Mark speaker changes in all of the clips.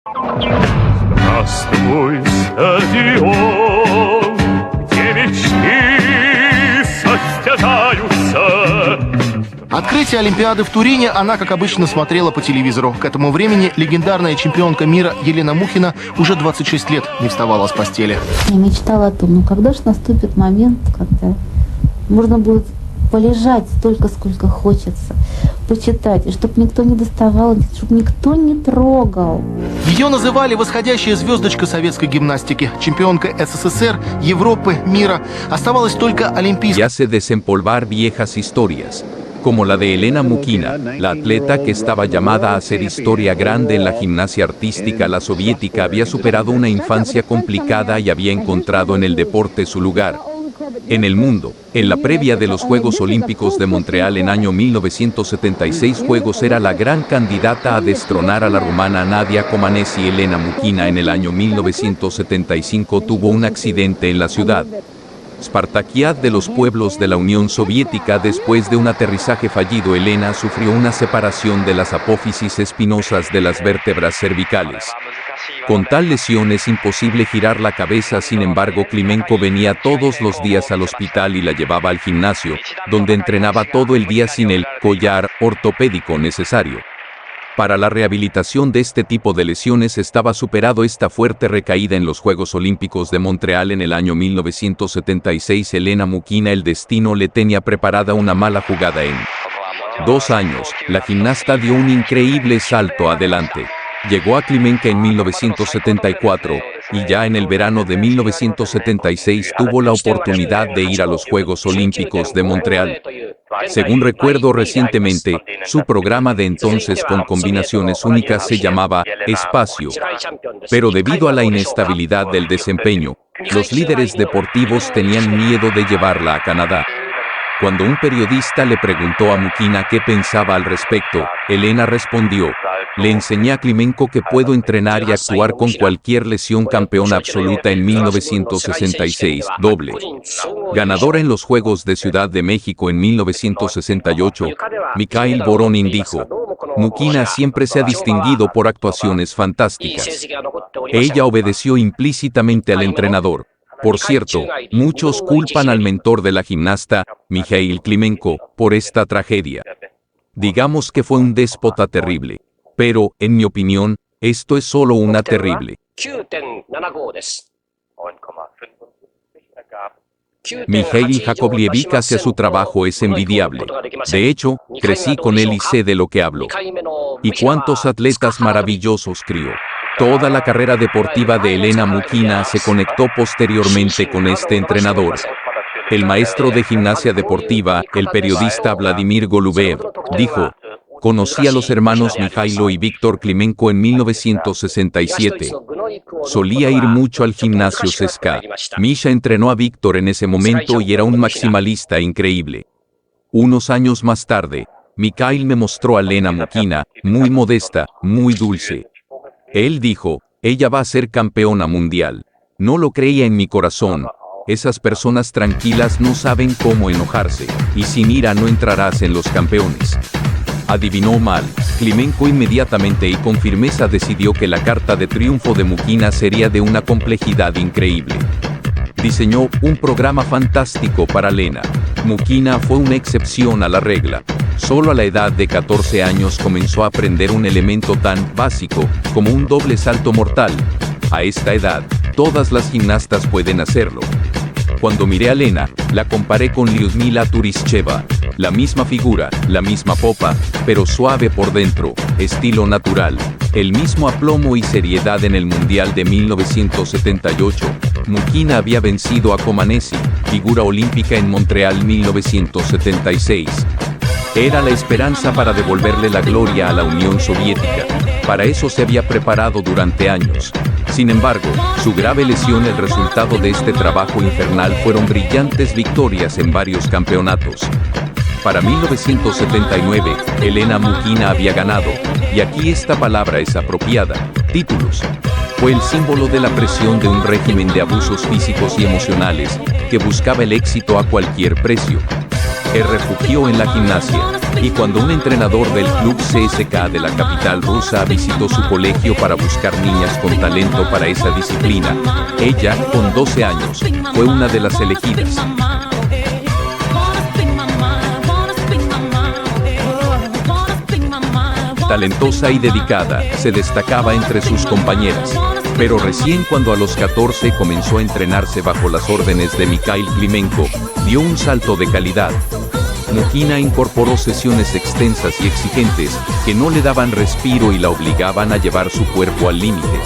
Speaker 1: Здравствуй, стадион, где мечты состязаются.
Speaker 2: Открытие Олимпиады в Турине она, как обычно, смотрела по телевизору. К этому времени легендарная чемпионка мира Елена Мухина уже 26 лет не вставала с постели.
Speaker 3: Я мечтала о том, когда же наступит момент, когда можно будет полежать столько, сколько хочется, почитать, и чтобы никто не доставал, чтобы никто не трогал.
Speaker 2: Ее называли восходящая звездочка советской гимнастики. Чемпионка СССР, Европы, мира. Оставалось только олимпийская.
Speaker 4: Y hace desempolvar viejas historias, como la de Elena Mukhina, la atleta que estaba llamada a hacer historia grande en la gimnasia artística. La soviética había superado una infancia complicada y había encontrado en el deporte su lugar en el mundo. En la previa de los Juegos Olímpicos de Montreal en año 1976 Juegos era la gran candidata a destronar a la rumana Nadia Comaneci. Elena Mukhina en el año 1975 tuvo un accidente en la ciudad Spartakiad de los pueblos de la Unión Soviética. Después de un aterrizaje fallido, Elena sufrió una separación de las apófisis espinosas de las vértebras cervicales. Con tal lesión es imposible girar la cabeza. Sin embargo, Klimenko venía todos los días al hospital y la llevaba al gimnasio, donde entrenaba todo el día sin el collar ortopédico necesario. Para la rehabilitación de este tipo de lesiones estaba superado esta fuerte recaída en los Juegos Olímpicos de Montreal en el año 1976. Elena Mukhina, el destino le tenía preparada una mala jugada. En 2 años, la gimnasta dio un increíble salto adelante. Llegó a Klimenko en 1974, y ya en el verano de 1976 tuvo la oportunidad de ir a los Juegos Olímpicos de Montreal. Según recuerdo recientemente, su programa de entonces con combinaciones únicas se llamaba Espacio. Pero debido a la inestabilidad del desempeño, los líderes deportivos tenían miedo de llevarla a Canadá. Cuando un periodista le preguntó a Mukhina qué pensaba al respecto, Elena respondió: "Le enseñé a Klimenko que puedo entrenar y actuar con cualquier lesión". Campeona absoluta en 1966, doble. Ganadora en los Juegos de Ciudad de México en 1968, Mikhail Voronin dijo: "Mukhina siempre se ha distinguido por actuaciones fantásticas". Ella obedeció implícitamente al entrenador. Por cierto, muchos culpan al mentor de la gimnasta, Mikhail Klimenko, por esta tragedia. Digamos que fue un déspota terrible. Pero, en mi opinión, esto es solo una terrible. Mikhail Jakoblievich hacia su trabajo es envidiable. De hecho, crecí con él y sé de lo que hablo. Y cuántos atletas maravillosos crió. Toda la carrera deportiva de Elena Mukhina se conectó posteriormente con este entrenador. El maestro de gimnasia deportiva, el periodista Vladimir Golubev, dijo: "Conocí a los hermanos Mijailo y Víctor Klimenko en 1967. Solía ir mucho al gimnasio CSKA. Misha entrenó a Víctor en ese momento y era un maximalista increíble". Unos años más tarde, Mikhail me mostró a Elena Mukhina, muy modesta, muy dulce. Él dijo: "Ella va a ser campeona mundial". No lo creía en mi corazón. Esas personas tranquilas no saben cómo enojarse, y sin ira no entrarás en los campeones. Adivinó mal. Klimenko inmediatamente y con firmeza decidió que la carta de triunfo de Mukhina sería de una complejidad increíble. Diseñó un programa fantástico para Elena. Mukhina fue una excepción a la regla. Solo a la edad de 14 años comenzó a aprender un elemento tan básico como un doble salto mortal. A esta edad, todas las gimnastas pueden hacerlo. Cuando miré a Elena, la comparé con Lyudmila Turistcheva. La misma figura, la misma popa, pero suave por dentro, estilo natural. El mismo aplomo y seriedad. En el Mundial de 1978, Mukhina había vencido a Comaneci, figura olímpica en Montreal 1976. Era la esperanza para devolverle la gloria a la Unión Soviética. Para eso se había preparado durante años. Sin embargo, su grave lesión, el resultado de este trabajo infernal, fueron brillantes victorias en varios campeonatos. Para 1979, Elena Mukhina había ganado, y aquí esta palabra es apropiada, títulos. Fue el símbolo de la presión de un régimen de abusos físicos y emocionales, que buscaba el éxito a cualquier precio. Se refugió en la gimnasia, y cuando un entrenador del club CSKA de la capital rusa visitó su colegio para buscar niñas con talento para esa disciplina, ella, con 12 años, fue una de las elegidas. Talentosa y dedicada, se destacaba entre sus compañeras. Pero recién cuando a los 14 comenzó a entrenarse bajo las órdenes de Mikhail Klimenko, dio un salto de calidad. Mukina incorporó sesiones extensas y exigentes, que no le daban respiro y la obligaban a llevar su cuerpo al límite.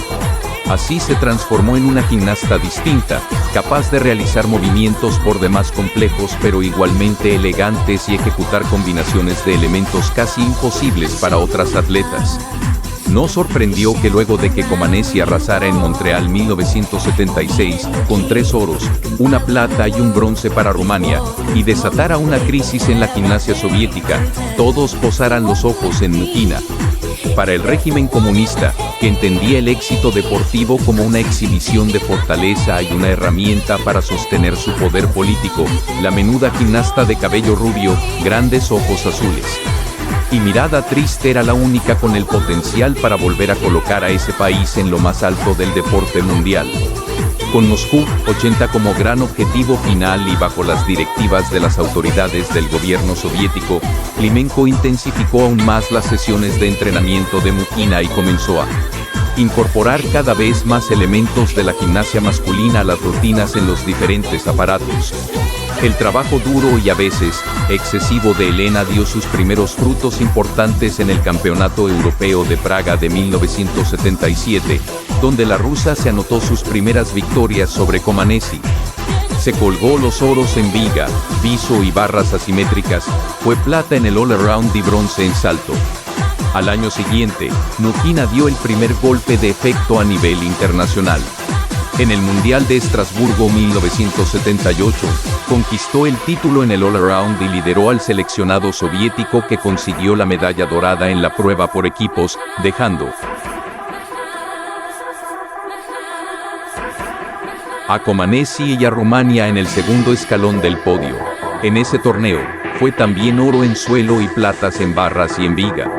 Speaker 4: Así se transformó en una gimnasta distinta, capaz de realizar movimientos por demás complejos pero igualmente elegantes y ejecutar combinaciones de elementos casi imposibles para otras atletas. No sorprendió que luego de que Comaneci arrasara en Montreal 1976, con 3 oros, una plata y un bronce para Rumania, y desatara una crisis en la gimnasia soviética, todos posaran los ojos en Mukina. Para el régimen comunista, que entendía el éxito deportivo como una exhibición de fortaleza y una herramienta para sostener su poder político, la menuda gimnasta de cabello rubio, grandes ojos azules y mirada triste era la única con el potencial para volver a colocar a ese país en lo más alto del deporte mundial. Con Moscú 80 como gran objetivo final y bajo las directivas de las autoridades del gobierno soviético, Klimenko intensificó aún más las sesiones de entrenamiento de Mukina y comenzó a incorporar cada vez más elementos de la gimnasia masculina a las rutinas en los diferentes aparatos. El trabajo duro y a veces excesivo de Elena dio sus primeros frutos importantes en el Campeonato Europeo de Praga de 1977, donde la rusa se anotó sus primeras victorias sobre Comaneci. Se colgó los oros en viga, piso y barras asimétricas, fue plata en el all-around y bronce en salto. Al año siguiente, Mukina dio el primer golpe de efecto a nivel internacional. En el Mundial de Estrasburgo 1978, conquistó el título en el all-around y lideró al seleccionado soviético que consiguió la medalla dorada en la prueba por equipos, dejando a Comaneci y a Rumania en el segundo escalón del podio. En ese torneo, fue también oro en suelo y platas en barras y en viga.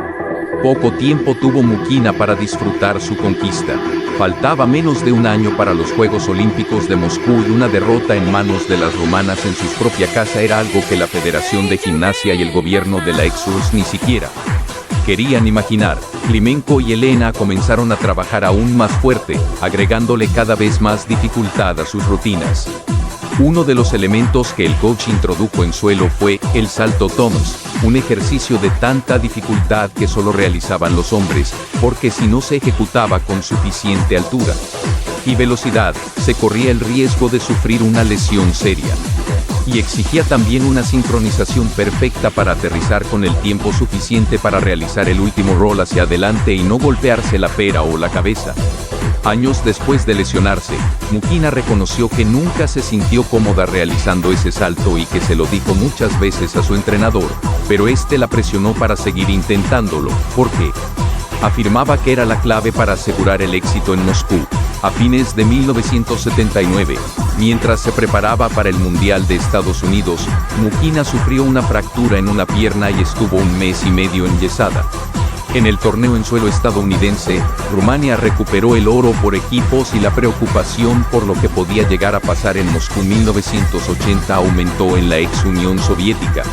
Speaker 4: Poco tiempo tuvo Mukina para disfrutar su conquista. Faltaba menos de un año para los Juegos Olímpicos de Moscú y una derrota en manos de las rumanas en su propia casa era algo que la Federación de Gimnasia y el gobierno de la ex-URSS ni siquiera querían imaginar. Klimenko y Elena comenzaron a trabajar aún más fuerte, agregándole cada vez más dificultad a sus rutinas. Uno de los elementos que el coach introdujo en suelo fue el salto Thomas, un ejercicio de tanta dificultad que solo realizaban los hombres, porque si no se ejecutaba con suficiente altura y velocidad, se corría el riesgo de sufrir una lesión seria. Y exigía también una sincronización perfecta para aterrizar con el tiempo suficiente para realizar el último roll hacia adelante y no golpearse la pera o la cabeza. Años después de lesionarse, Mukina reconoció que nunca se sintió cómoda realizando ese salto y que se lo dijo muchas veces a su entrenador, pero este la presionó para seguir intentándolo, porque afirmaba que era la clave para asegurar el éxito en Moscú. A fines de 1979, mientras se preparaba para el Mundial de Estados Unidos, Mukina sufrió una fractura en una pierna y estuvo un mes y medio enyesada. En el torneo en suelo estadounidense, Rumania recuperó el oro por equipos y la preocupación por lo que podía llegar a pasar en Moscú 1980 aumentó en la ex Unión Soviética.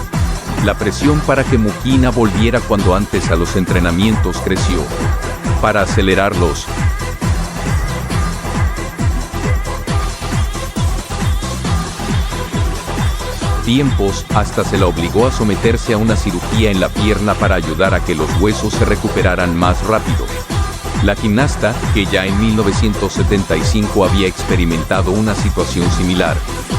Speaker 4: La presión para que Mukina volviera cuanto antes a los entrenamientos creció. Para acelerarlos, tiempos, hasta se la obligó a someterse a una cirugía en la pierna para ayudar a que los huesos se recuperaran más rápido. La gimnasta, que ya en 1975 había experimentado una situación similar,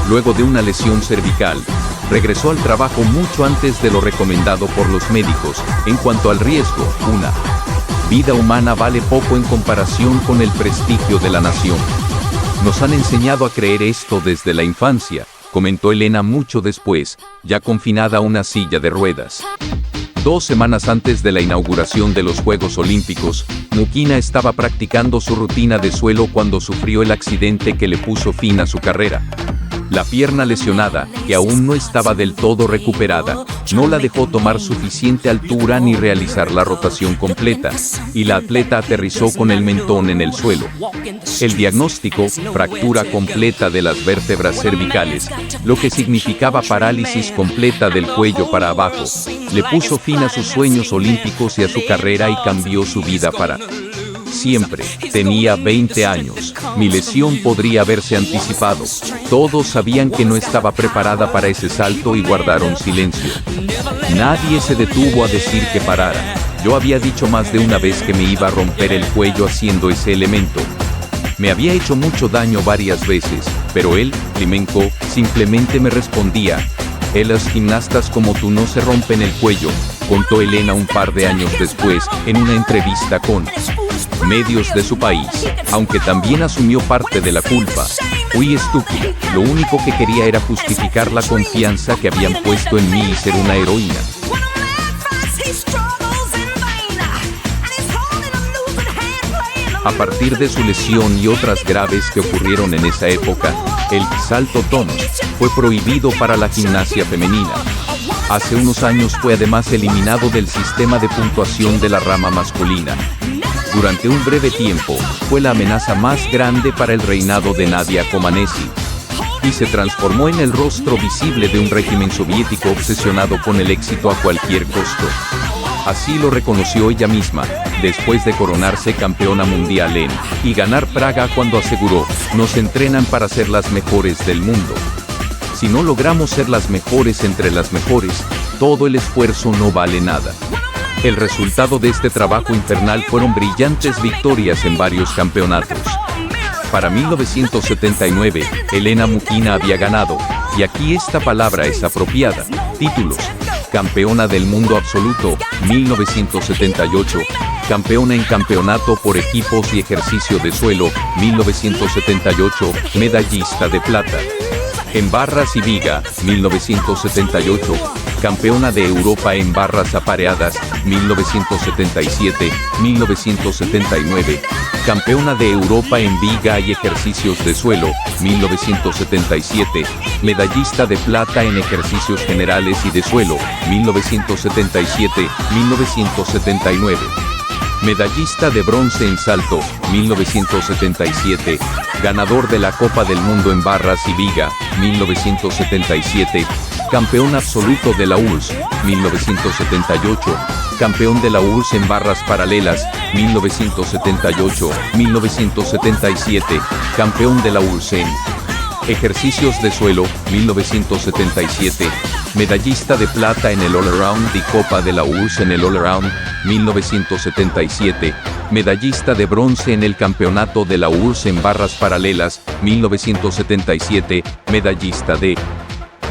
Speaker 4: luego de una lesión cervical, regresó al trabajo mucho antes de lo recomendado por los médicos. En cuanto al riesgo, una vida humana vale poco en comparación con el prestigio de la nación. Nos han enseñado a creer esto desde la infancia, comentó Elena mucho después, ya confinada a una silla de ruedas. 2 semanas antes de la inauguración de los Juegos Olímpicos, Mukina estaba practicando su rutina de suelo cuando sufrió el accidente que le puso fin a su carrera. La pierna lesionada, que aún no estaba del todo recuperada, no la dejó tomar suficiente altura ni realizar la rotación completa, y la atleta aterrizó con el mentón en el suelo. El diagnóstico, fractura completa de las vértebras cervicales, lo que significaba parálisis completa del cuello para abajo, le puso fin a sus sueños olímpicos y a su carrera y cambió su vida para siempre. Tenía 20 años. Mi lesión podría haberse anticipado. Todos sabían que no estaba preparada para ese salto y guardaron silencio. Nadie se detuvo a decir que parara. Yo había dicho más de una vez que me iba a romper el cuello haciendo ese elemento. Me había hecho mucho daño varias veces, pero él, Klimenko, simplemente me respondía: los gimnastas como tú no se rompen el cuello, contó Elena un par de años después, en una entrevista con medios de su país, aunque también asumió parte de la culpa. Fui estúpido, lo único que quería era justificar la confianza que habían puesto en mí y ser una heroína. A partir de su lesión y otras graves que ocurrieron en esa época, el salto tonos fue prohibido para la gimnasia femenina. Hace unos años fue además eliminado del sistema de puntuación de la rama masculina. Durante un breve tiempo, fue la amenaza más grande para el reinado de Nadia Comaneci, y se transformó en el rostro visible de un régimen soviético obsesionado con el éxito a cualquier costo. Así lo reconoció ella misma, después de coronarse campeona mundial y ganar Praga, cuando aseguró: nos entrenan para ser las mejores del mundo. Si no logramos ser las mejores entre las mejores, todo el esfuerzo no vale nada. El resultado de este trabajo infernal fueron brillantes victorias en varios campeonatos. Para 1979, Elena Mukhina había ganado, y aquí esta palabra es apropiada, títulos: campeona del mundo absoluto, 1978, campeona en campeonato por equipos y ejercicio de suelo, 1978, medallista de plata en barras y viga, 1978, campeona de Europa en barras apareadas, 1977, 1979, campeona de Europa en viga y ejercicios de suelo, 1977, medallista de plata en ejercicios generales y de suelo, 1977, 1979. Medallista de bronce en salto, 1977, ganador de la Copa del Mundo en barras y viga, 1977, campeón absoluto de la URSS, 1978, campeón de la URSS en barras paralelas, 1978, 1977, campeón de la URSS en ejercicios de suelo, 1977, medallista de plata en el all-around y Copa de la URSS en el all-around, 1977, medallista de bronce en el campeonato de la URSS en barras paralelas, 1977, medallista de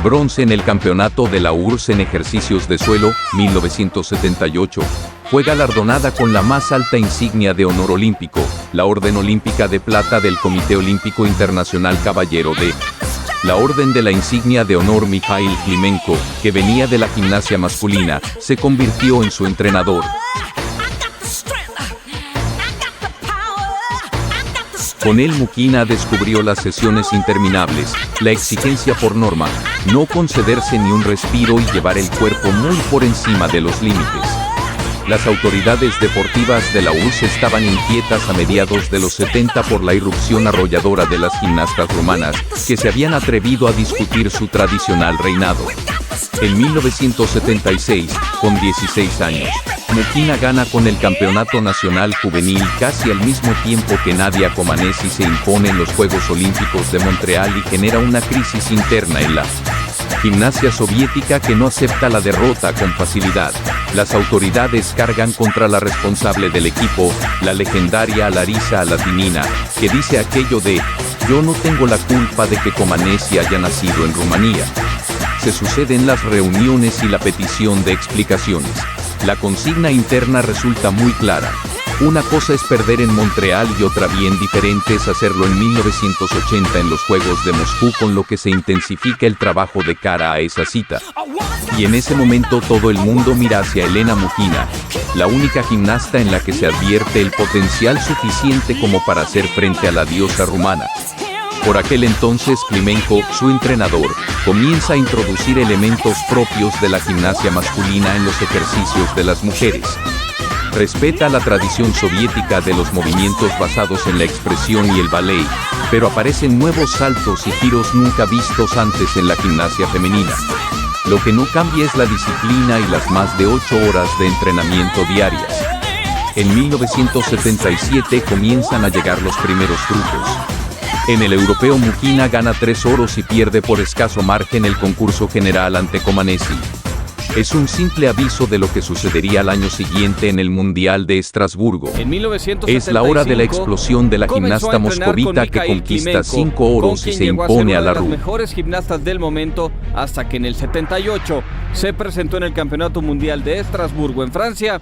Speaker 4: bronce en el campeonato de la URSS en ejercicios de suelo, 1978. Fue galardonada con la más alta insignia de honor olímpico, la Orden Olímpica de Plata del Comité Olímpico Internacional, caballero de la Orden de la Insignia de Honor. Mikhail Klimenko, que venía de la gimnasia masculina, se convirtió en su entrenador. Con él Mukhina descubrió las sesiones interminables, la exigencia por norma, no concederse ni un respiro y llevar el cuerpo muy por encima de los límites. Las autoridades deportivas de la URSS estaban inquietas a mediados de los 70 por la irrupción arrolladora de las gimnastas rumanas, que se habían atrevido a discutir su tradicional reinado. En 1976, con 16 años, Mukhina gana con el Campeonato Nacional Juvenil casi al mismo tiempo que Nadia Comaneci se impone en los Juegos Olímpicos de Montreal y genera una crisis interna en la gimnasia soviética, que no acepta la derrota con facilidad. Las autoridades cargan contra la responsable del equipo, la legendaria Larisa Alatinina, que dice aquello de: yo no tengo la culpa de que Comaneci haya nacido en Rumanía. Se suceden las reuniones y la petición de explicaciones. La consigna interna resulta muy clara. Una cosa es perder en Montreal y otra bien diferente es hacerlo en 1980 en los Juegos de Moscú, con lo que se intensifica el trabajo de cara a esa cita. Y en ese momento todo el mundo mira hacia Elena Mukhina, la única gimnasta en la que se advierte el potencial suficiente como para hacer frente a la diosa rumana. Por aquel entonces Klimenko, su entrenador, comienza a introducir elementos propios de la gimnasia masculina en los ejercicios de las mujeres. Respeta la tradición soviética de los movimientos basados en la expresión y el ballet, pero aparecen nuevos saltos y giros nunca vistos antes en la gimnasia femenina. Lo que no cambia es la disciplina y las más de 8 horas de entrenamiento diarias. En 1977 comienzan a llegar los primeros frutos. En el europeo Mukina gana 3 oros y pierde por escaso margen el concurso general ante Comaneci. Es un simple aviso de lo que sucedería al año siguiente en el Mundial de Estrasburgo.
Speaker 5: En 1975,
Speaker 4: es la hora de la explosión de la gimnasta moscovita que conquista 5 oros y se impone a la
Speaker 5: de las
Speaker 4: RU.
Speaker 5: mejores gimnastas del momento, hasta que en el 78 se presentó en el Campeonato Mundial de Estrasburgo en Francia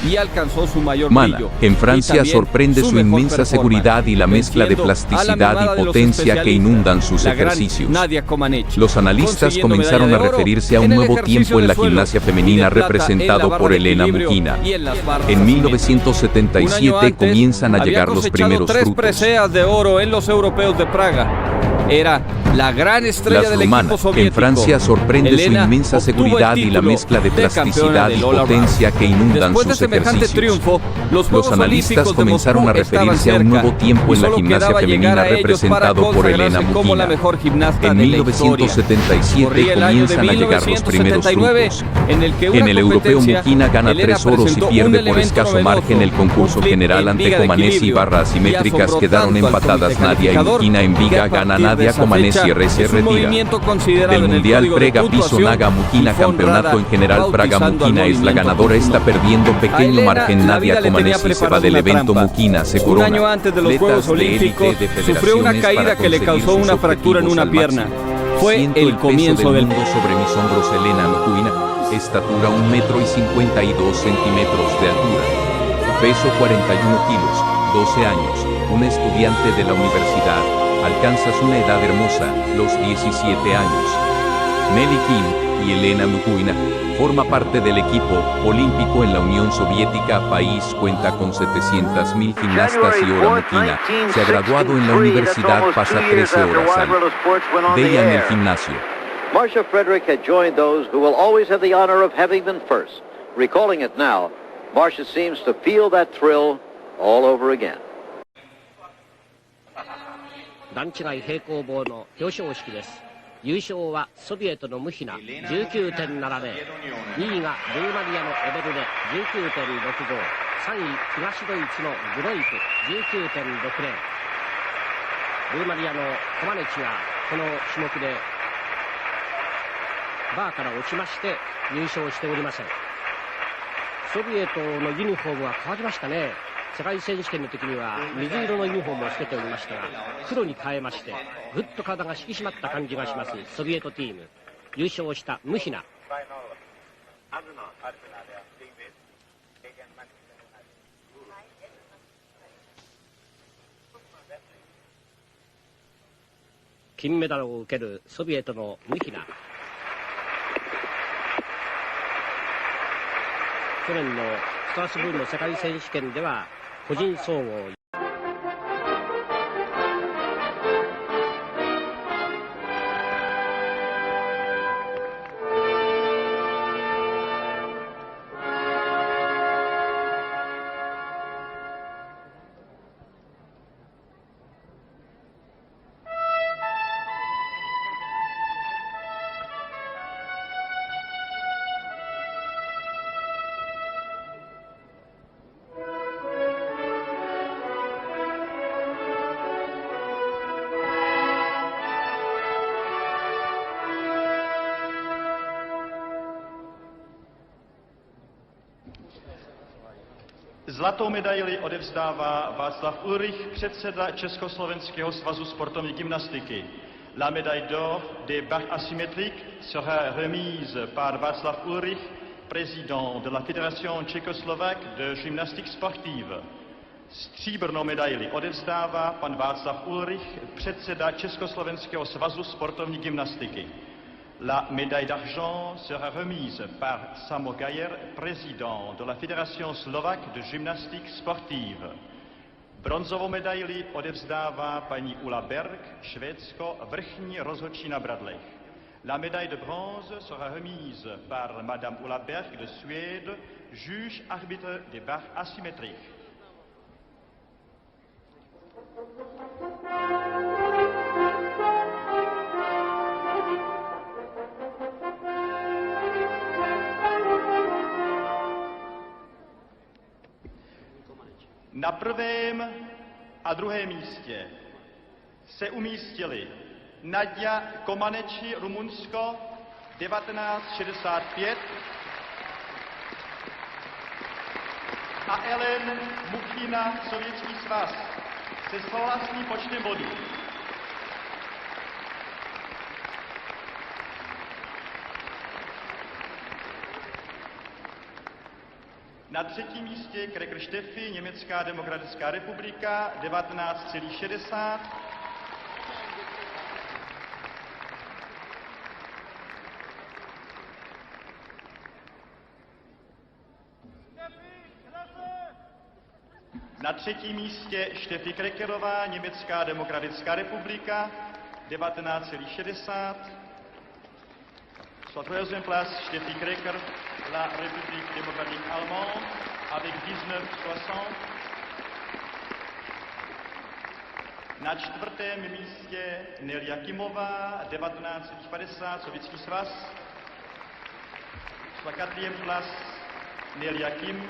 Speaker 5: y alcanzó su mayor
Speaker 4: Mana,
Speaker 5: brillo.
Speaker 4: en Francia
Speaker 5: Y también
Speaker 4: sorprende su
Speaker 5: mejor
Speaker 4: inmensa
Speaker 5: performance,
Speaker 4: seguridad y la mezcla de
Speaker 5: venciendo a la
Speaker 4: plasticidad
Speaker 5: mimada
Speaker 4: y
Speaker 5: de los
Speaker 4: potencia que
Speaker 5: especialistas,
Speaker 4: inundan sus
Speaker 5: la gran
Speaker 4: ejercicios.
Speaker 5: Nadia Comaneci,
Speaker 4: Los analistas
Speaker 5: consiguiendo
Speaker 4: comenzaron
Speaker 5: medalla
Speaker 4: a
Speaker 5: de oro
Speaker 4: referirse a un
Speaker 5: en el
Speaker 4: nuevo
Speaker 5: ejercicio
Speaker 4: tiempo en
Speaker 5: de
Speaker 4: la
Speaker 5: suelo
Speaker 4: gimnasia
Speaker 5: y
Speaker 4: femenina
Speaker 5: de plata en la
Speaker 4: representado
Speaker 5: barra
Speaker 4: por
Speaker 5: de
Speaker 4: Elena
Speaker 5: equilibrio
Speaker 4: Mukina.
Speaker 5: y en las barras
Speaker 4: En
Speaker 5: de
Speaker 4: 1977
Speaker 5: Un año antes,
Speaker 4: comienzan a
Speaker 5: había
Speaker 4: llegar los
Speaker 5: cosechado
Speaker 4: primeros
Speaker 5: 3
Speaker 4: frutos.
Speaker 5: preseas de oro en los europeos de Praga. Era la gran estrella
Speaker 4: Las
Speaker 5: del
Speaker 4: rumanas,
Speaker 5: equipo soviético.
Speaker 4: en Francia sorprende
Speaker 5: Elena
Speaker 4: su inmensa
Speaker 5: obtuvo el
Speaker 4: seguridad y la
Speaker 5: título
Speaker 4: mezcla de
Speaker 5: campeona
Speaker 4: plasticidad
Speaker 5: del
Speaker 4: y
Speaker 5: All Around.
Speaker 4: potencia que inundan
Speaker 5: Después de
Speaker 4: sus
Speaker 5: semejante
Speaker 4: ejercicios.
Speaker 5: triunfo, los
Speaker 4: Los
Speaker 5: Juegos
Speaker 4: analistas
Speaker 5: Olímpicos de
Speaker 4: comenzaron a
Speaker 5: Moscú estaban
Speaker 4: referirse a un
Speaker 5: cerca,
Speaker 4: nuevo tiempo
Speaker 5: y
Speaker 4: en la
Speaker 5: solo
Speaker 4: gimnasia
Speaker 5: quedaba llegar
Speaker 4: femenina
Speaker 5: a ellos
Speaker 4: representado
Speaker 5: para
Speaker 4: por Elena
Speaker 5: consagrarse como la
Speaker 4: Mukina.
Speaker 5: mejor gimnasta
Speaker 4: En
Speaker 5: de la historia.
Speaker 4: 1977
Speaker 5: Corría el año de
Speaker 4: comienzan a llegar los primeros
Speaker 5: 1979,
Speaker 4: frutos.
Speaker 5: en el que
Speaker 4: En el europeo Mukina gana
Speaker 5: Elena
Speaker 4: 3 oros y
Speaker 5: presentó un
Speaker 4: pierde por
Speaker 5: elemento
Speaker 4: escaso
Speaker 5: novedoso,
Speaker 4: margen el concurso
Speaker 5: un flip
Speaker 4: general
Speaker 5: en
Speaker 4: ante
Speaker 5: viga de
Speaker 4: Comaneci y
Speaker 5: equilibrio,
Speaker 4: barras
Speaker 5: y
Speaker 4: asimétricas
Speaker 5: asombró
Speaker 4: quedaron
Speaker 5: tanto al
Speaker 4: empatadas.
Speaker 5: comité
Speaker 4: Nadia y
Speaker 5: calificador
Speaker 4: Mukina en
Speaker 5: que
Speaker 4: viga
Speaker 5: a
Speaker 4: gana
Speaker 5: partir de
Speaker 4: Nadia,
Speaker 5: esa
Speaker 4: Comaneci
Speaker 5: fecha
Speaker 4: se
Speaker 5: es un
Speaker 4: retira.
Speaker 5: movimiento considerado
Speaker 4: Del
Speaker 5: en el
Speaker 4: Mundial
Speaker 5: código de
Speaker 4: Prega Piso
Speaker 5: puntuación
Speaker 4: Naga Mukina
Speaker 5: y fue
Speaker 4: campeonato
Speaker 5: honrada
Speaker 4: en general Praga
Speaker 5: bautizando al
Speaker 4: Mukina es la
Speaker 5: movimiento
Speaker 4: ganadora, está
Speaker 5: Mukina.
Speaker 4: perdiendo
Speaker 5: A
Speaker 4: pequeño
Speaker 5: Elena,
Speaker 4: margen.
Speaker 5: la vida
Speaker 4: Nadia
Speaker 5: le tenía
Speaker 4: Comaneci se va
Speaker 5: preparada
Speaker 4: del
Speaker 5: una
Speaker 4: evento.
Speaker 5: trampa.
Speaker 4: Mukina se
Speaker 5: Un
Speaker 4: corona.
Speaker 5: año antes de los
Speaker 4: Atletas
Speaker 5: Juegos
Speaker 4: de élite
Speaker 5: Olímpicos
Speaker 4: de
Speaker 5: sufrió una
Speaker 4: federaciones
Speaker 5: caída
Speaker 4: para
Speaker 5: que le
Speaker 4: conseguir
Speaker 5: causó
Speaker 4: sus
Speaker 5: una fractura en
Speaker 4: objetivos
Speaker 5: una
Speaker 4: al
Speaker 5: pierna.
Speaker 4: máximo.
Speaker 5: Fue
Speaker 4: Siento
Speaker 5: el
Speaker 4: peso
Speaker 5: comienzo del
Speaker 4: mundo sobre mis hombros. Elena Mukina, estatura 1,52 centímetros de altura, peso 41 kilos, 12 años, una estudiante de la universidad, alcanzas una edad hermosa, los 17 años. Nelly Kim y Elena Mukina forma parte del equipo olímpico en la Unión Soviética. País cuenta con 700.000 gimnastas y Ora Mukina se ha graduado en la universidad, pasa 13 horas al día en el gimnasio.
Speaker 6: Marcia Frederick had joined those who will always have the honor of having been first. Recalling it now, Marcia seems to feel that thrill all over again.
Speaker 7: 段違い平行棒の表彰式です。優勝はソビエトのムヒナ 19.70、2位がルーマニアのエベルレ 19.65、3位東ドイツのグロイプ 19.60。ルーマニアのコマネチがこの種目でバーから落ちまして入賞しておりません。ソビエトのユニフォームは変わりましたね。世界選手権の時には水色のユニフォームをつけておりましたが、黒に変えましてぐっと体が引き締まった感じがします。ソビエトチーム優勝したムヒナ。金メダルを受けるソビエトのムヒナ。去年のストラスブールの世界選手権では個人総合
Speaker 8: Zlatou medaili odevzdává Václav Ulrich, předseda Československého svazu sportovní gymnastiky. La médaille d'or des barres asymétriques sera remise par Václav Ulrich, président de la Fédération tchécoslovaque de gymnastique sportive. Stříbrnou medaili odevzdává pan Václav Ulrich, předseda Československého svazu sportovní gymnastiky. La médaille d'argent sera remise par Samo Gajer, président de la Fédération slovaque de gymnastique sportive. Bronzovou medaili odevzdává paní Ulla Berg, Švédsko, vrchní rozhodčí na bradlech. La médaille de bronze sera remise par Madame Ulla Berg de Suède, juge arbitre des barres asymétriques. Na prvém a druhém místě se umístili Nadia Comaneci, Rumunsko, 1965, a Ellen Muchina, Sovětský svaz, se souhlasným počtem bodů. Na třetím místě Kreger Steffi, Německá demokratická republika, 19,60. Na třetím místě Steffi Krekerová, Německá demokratická republika, 19,60. Sur la troisième place, Steffi Kreker, la République démocratique allemande, avec 19,60. Na čtvrtém místě Nelia Kimová, 19,50, Sovětský svaz. Sur la quatrième place, Nelia Kim,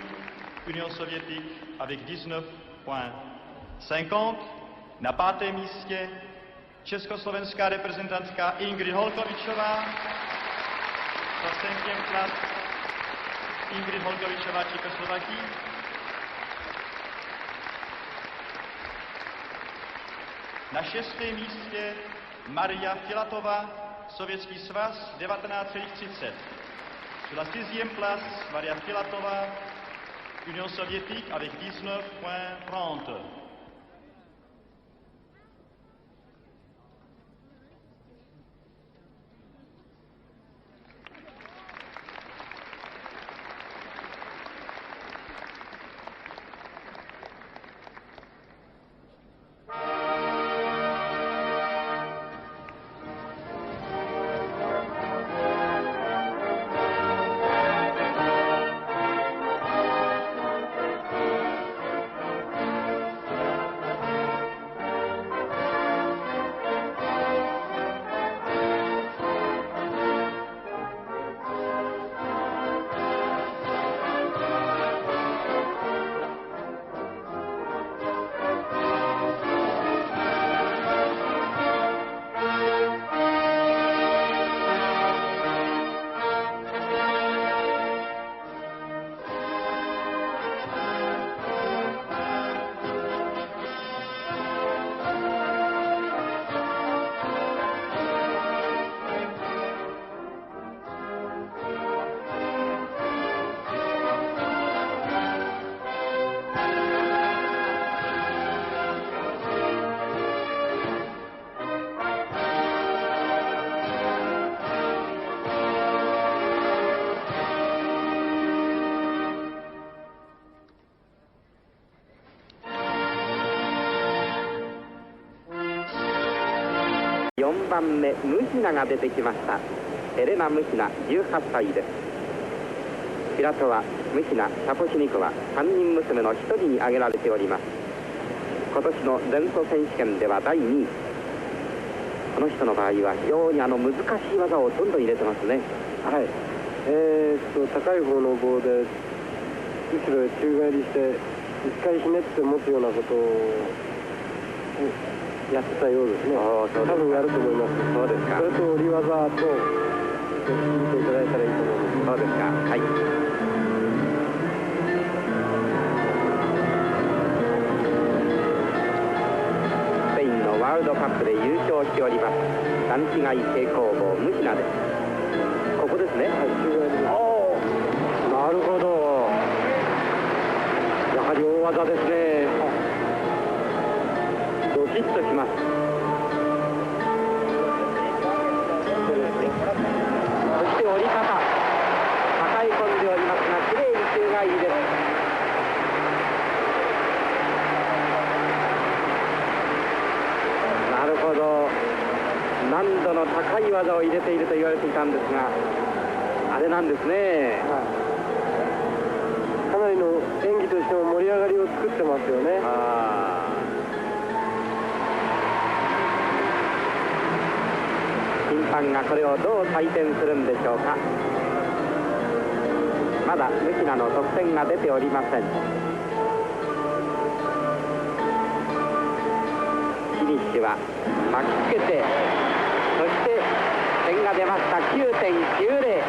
Speaker 8: Union sovětique, avec 19,50. Na pátém místě československá reprezentantka Ingrid Holkovičová. Sur la cinquième place, Ingrid Holkovičová, Tchécoslovaquie. Na šestém místě Maria Filatová, Sovětský svaz, 19,30. Sur la sixième place, Maria Filatová, Union sovětique, avec 19,30.4
Speaker 9: 番目、ムヒナが出てきました。エレナ・ムヒナ、18歳です。ピラトワ、ムヒナ、サポシニコは3人娘の1人に挙げられております。今年の全都選手権では第2位。この人の場合は非常に難しい技をどんどん入れてますね。
Speaker 10: はい。高い方の棒で後ろへ宙返りして1回ひねって持つようなことをやってたようですね。多分やると思います。
Speaker 9: そうですか。
Speaker 10: それと折り技と見ていただいたらいいと思います。
Speaker 9: そうですか。はい。スペインのワールドカップで優勝しております段違い平行棒ムヒナです。ここですね。
Speaker 10: はい、宙返り。なるほど。やはり大技ですね。
Speaker 9: ドキッとします。そして折り方抱え込んでおりますがきれいに宙返りです。難度の高い技を入れていると言われていたんですが、あれなんですね。
Speaker 10: かなりの演技としても盛り上がりを作ってますよね。
Speaker 9: 審判がこれをどう採点するんでしょうか。まだムヒナの得点が出ておりません。フィニッシュは巻きつけて、そして点が出ました。 9.90。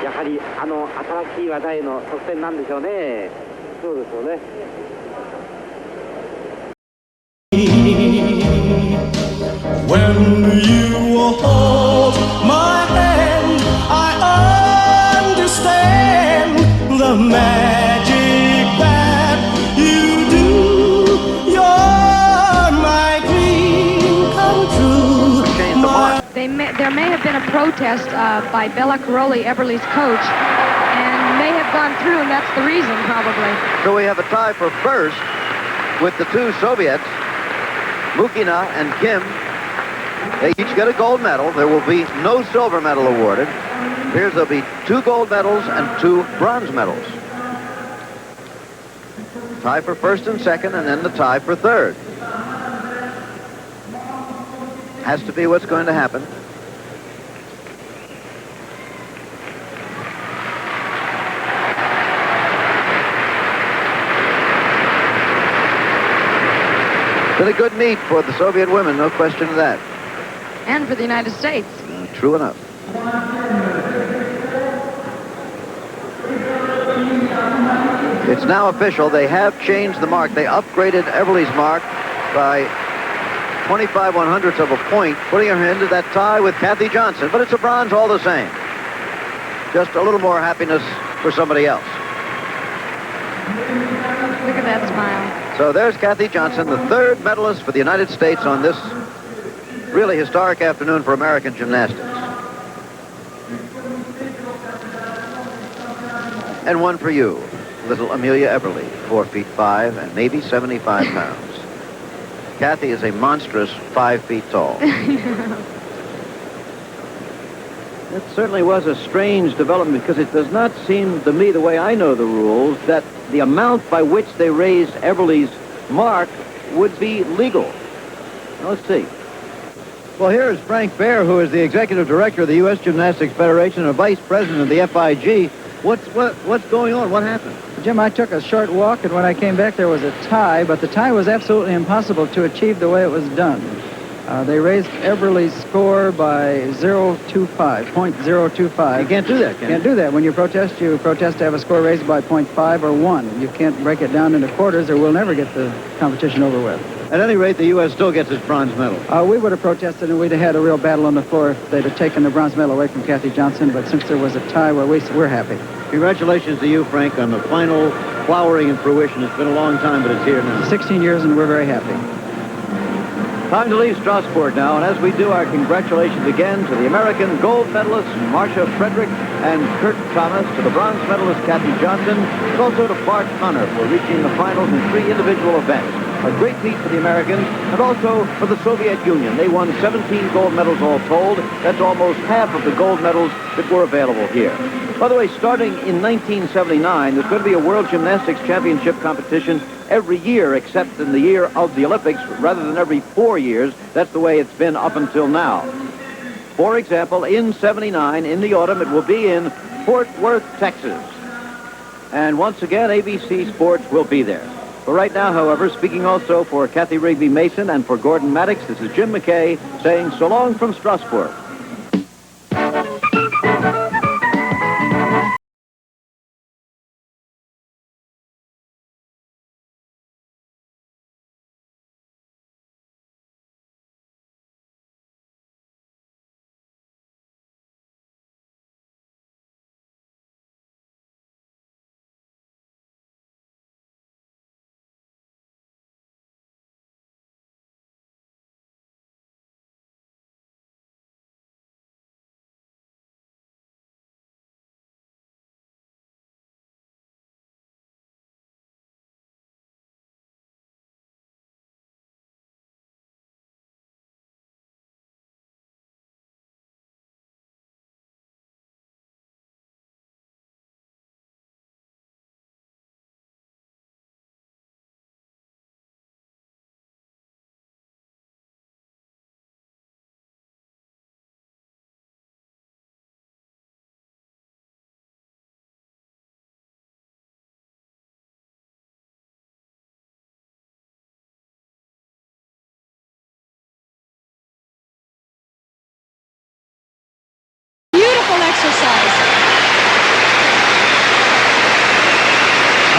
Speaker 9: やはりあの新しい技への得点なんでしょうね。
Speaker 10: そうですよね。
Speaker 11: When you hold my hand, I understand the magic that you do. You're my dream come true.
Speaker 12: There may have been a protest by Bela Karolyi, Eberle's coach, and may have gone through, and that's the reason, probably.
Speaker 6: So we have a tie for first with the two Soviets, Mukhina and Kim. They each get a gold medal. There will be no silver medal awarded. Here's there'll be 2 gold medals and 2 bronze medals. Tie for first and second, and then the tie for third. Has to be what's going to happen. Been a good meet for the Soviet women, no question of that.
Speaker 12: And for the United States.
Speaker 6: True enough. It's now official. They have changed the mark. They upgraded Everly's mark by 25/100ths of a point, putting her into that tie with Kathy Johnson. But it's a bronze all the same. Just a little more happiness for somebody else.
Speaker 12: Look at that smile.
Speaker 6: So there's Kathy Johnson, the 3rd medalist for the United States on this really historic afternoon for American gymnastics. And one for you, little Amelia Eberly, 4 feet 5 and maybe 75 pounds. Kathy is a monstrous 5 feet tall.
Speaker 13: It certainly was a strange development, because it does not seem to me, the way I know the rules, that the amount by which they raised Eberly's mark would be legal. Now, let's see.
Speaker 6: Well, here is Frank Baer, who is the executive director of the U.S. Gymnastics Federation and a vice president of the FIG. What's going on? What happened?
Speaker 14: Jim, I took a short walk, and when I came back, there was a tie, but the tie was absolutely impossible to achieve the way it was done. They raised Eberly's score by 0.025.
Speaker 6: You can't do that, can you?
Speaker 14: Can't do that. When you protest to have a score raised by 0.5 or 1. You can't break it down into quarters, or we'll never get the competition over with.
Speaker 6: At any rate, the U.S. still gets its bronze medal.
Speaker 14: We would have protested, and we'd have had a real battle on the floor if they'd have taken the bronze medal away from Kathy Johnson, but since there was a tie, well, we're happy.
Speaker 6: Congratulations to you, Frank, on the final flowering and fruition. It's been a long time, but it's here now.
Speaker 14: 16 years, and we're very happy.
Speaker 13: Time to leave Strasbourg now, and as we do, our congratulations again to the American gold medalists Marcia Frederick and Kurt Thomas, to the bronze medalist Kathy Johnson, and also to Bart Connor for reaching the finals in 3 individual events. A great meet for the Americans, and also for the Soviet Union. They won 17 gold medals all told. That's almost half of the gold medals that were available here. By the way, starting in 1979, there's going to be a World Gymnastics Championship competition every year, except in the year of the Olympics, rather than every 4 years. That's the way it's been up until now. For example, in 79, in the autumn, it will be in Fort Worth, Texas. And once again, ABC Sports will be there. For right now, however, speaking also for Kathy Rigby Mason and for Gordon Maddox, this is Jim McKay saying so long from Strasbourg.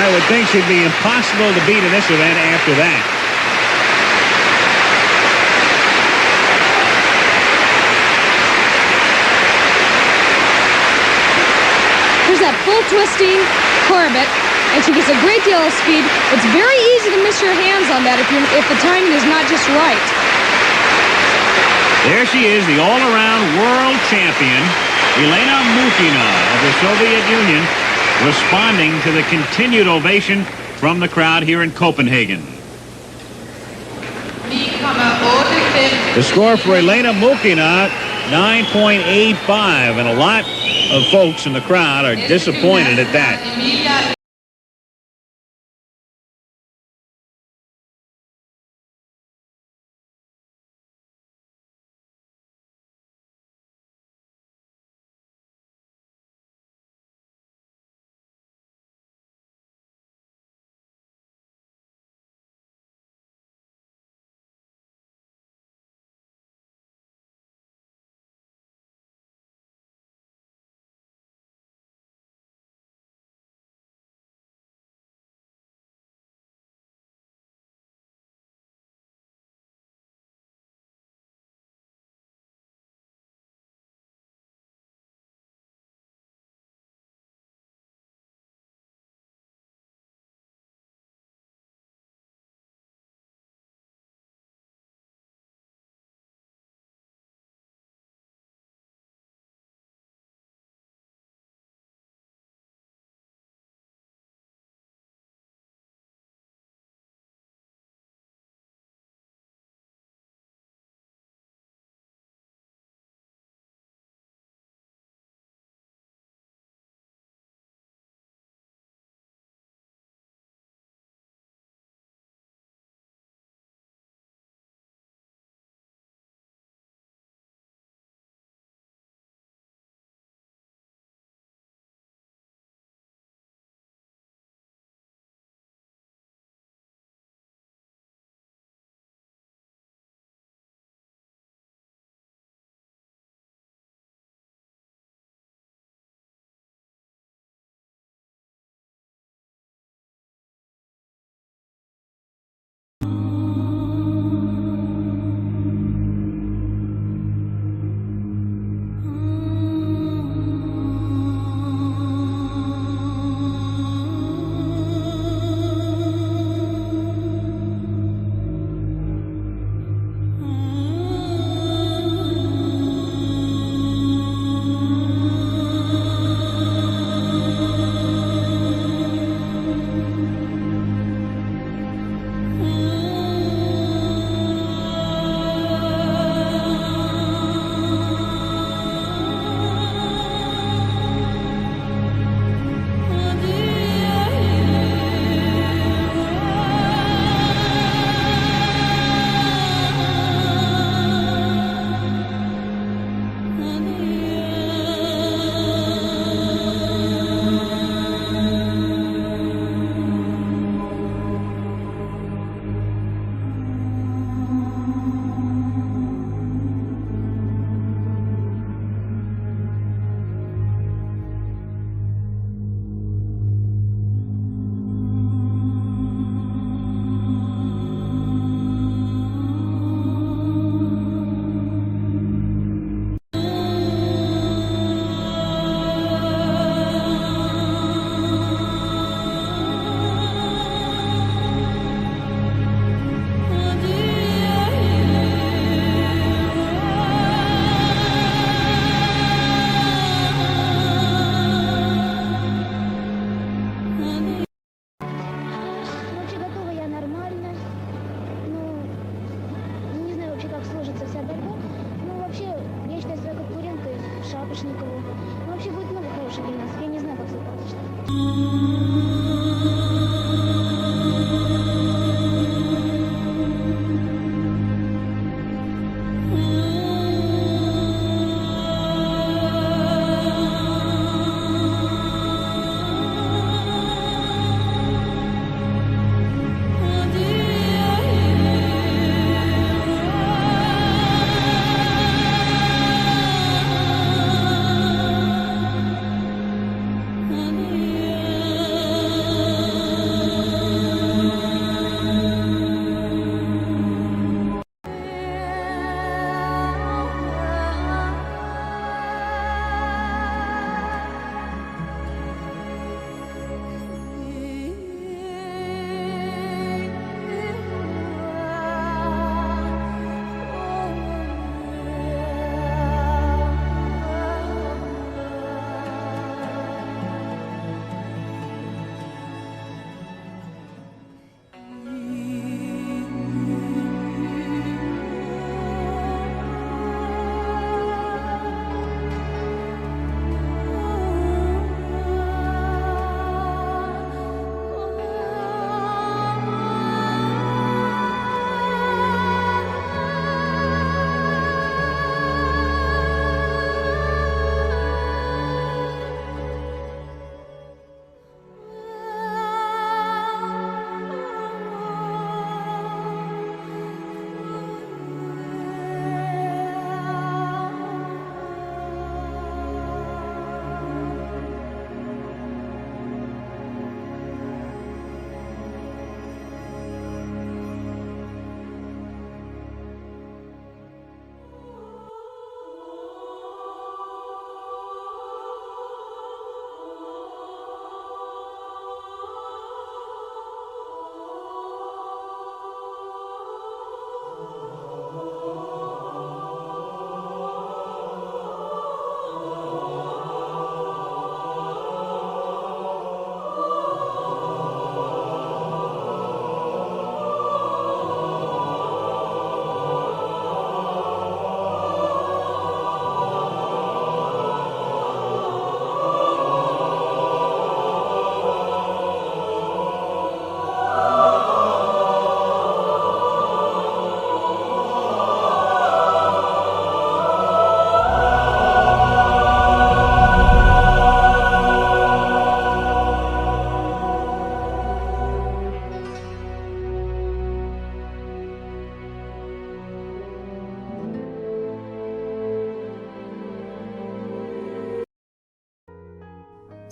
Speaker 15: I would think should be impossible to beat in this event after that.
Speaker 12: There's that full twisting Corbett, and she gets a great deal of speed. It's very easy to miss your hands on that if the timing is not just right.
Speaker 15: There she is, the all-around world champion, Elena Mukhina of the Soviet Union, responding to the continued ovation from the crowd here in Copenhagen. The score for Elena Mukhina, 9.85, and a lot of folks in the crowd are disappointed at that.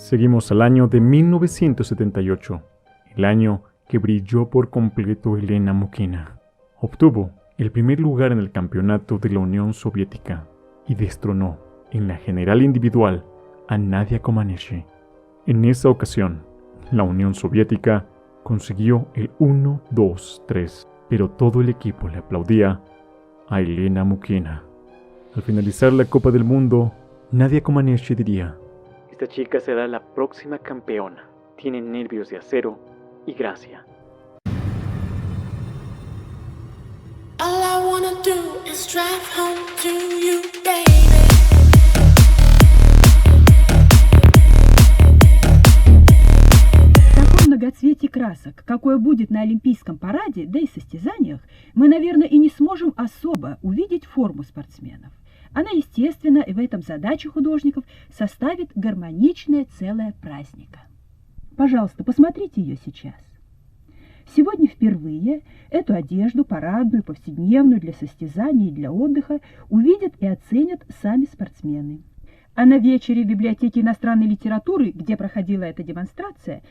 Speaker 16: Seguimos al año de 1978, el año que brilló por completo Elena Mukhina. Obtuvo el primer lugar en el campeonato de la Unión Soviética y destronó en la general individual a Nadia Comaneci. En esa ocasión, la Unión Soviética consiguió el 1-2-3, pero todo el equipo le aplaudía a Elena Mukhina. Al finalizar la Copa del Mundo, Nadia Comaneci diría:
Speaker 17: esta chica será la próxima campeona. Tiene nervios de acero y gracia.
Speaker 11: All I wanna do is drive home to you, baby.
Speaker 18: Такое многоцветие красок, какое будет на Олимпийском параде, да и состязаниях, мы, наверное, и не сможем особо увидеть форму спортсменов. Она, естественно, и в этом задача художников составит гармоничное целое праздника. Пожалуйста, посмотрите ее сейчас. Сегодня впервые эту одежду, парадную, повседневную, для состязаний и для отдыха, увидят и оценят сами спортсмены. А на вечере в библиотеке иностранной литературы, где проходила эта демонстрация,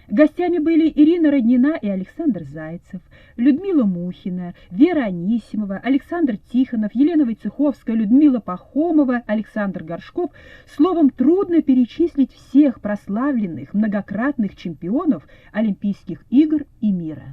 Speaker 18: гостями были Ирина Роднина и Александр Зайцев, Людмила Мухина, Вера Анисимова, Александр Тихонов, Елена Войцеховская, Людмила Пахомова, Александр Горшков. Словом, трудно перечислить всех прославленных, многократных чемпионов Олимпийских игр и мира.